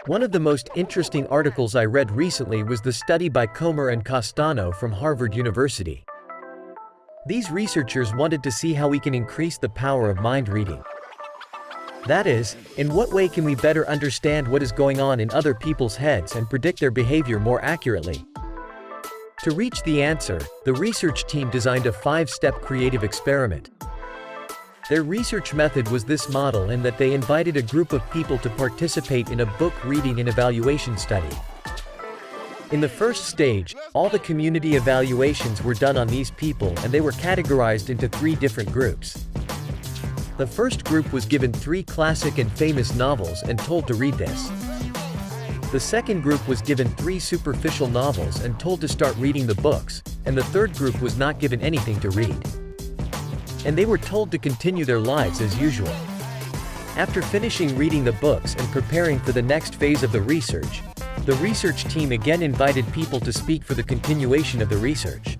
One of the most interesting articles I read recently was the study by Comer and Castano from Harvard University. These researchers wanted to see how we can increase the power of mind reading. That is, in what way can we better understand what is going on in other people's heads and predict their behavior more accurately? To reach the answer, the research team designed a 5-step creative experiment. Their research method was this model in that they invited a group of people to participate in a book reading and evaluation study. In the first stage, all the community evaluations were done on these people and they were categorized into 3 different groups. The first group was given 3 classic and famous novels and told to read this. The second group was given 3 superficial novels and told to start reading the books, and the third group was not given anything to read. And they were told to continue their lives as usual. After finishing reading the books and preparing for the next phase of the research team again invited people to speak for the continuation of the research.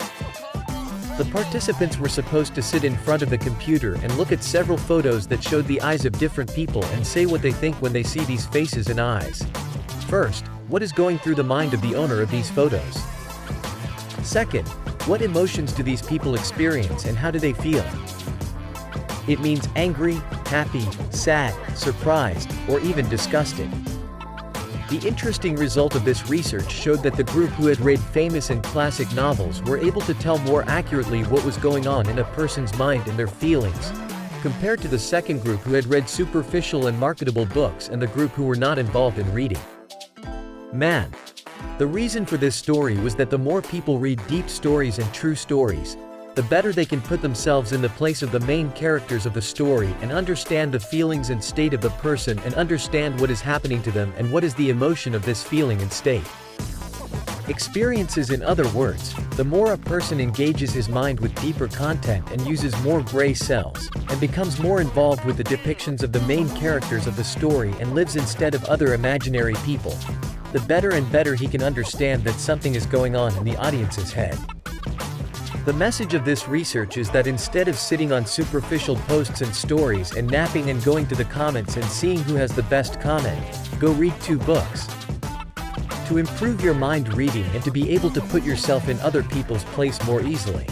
The participants were supposed to sit in front of the computer and look at several photos that showed the eyes of different people and say what they think when they see these faces and eyes. First, what is going through the mind of the owner of these photos? Second, what emotions do these people experience and how do they feel? It means angry, happy, sad, surprised, or even disgusted. The interesting result of this research showed that the group who had read famous and classic novels were able to tell more accurately what was going on in a person's mind and their feelings, compared to the second group who had read superficial and marketable books and the group who were not involved in reading. Man. The reason for this story was that the more people read deep stories and true stories, the better they can put themselves in the place of the main characters of the story and understand the feelings and state of the person and understand what is happening to them and what is the emotion of this feeling and state. Experiences, in other words, the more a person engages his mind with deeper content and uses more gray cells, and becomes more involved with the depictions of the main characters of the story and lives instead of other imaginary people, the better and better he can understand that something is going on in the audience's head. The message of this research is that instead of sitting on superficial posts and stories and napping and going to the comments and seeing who has the best comment, go read 2 books. To improve your mind reading and to be able to put yourself in other people's place more easily.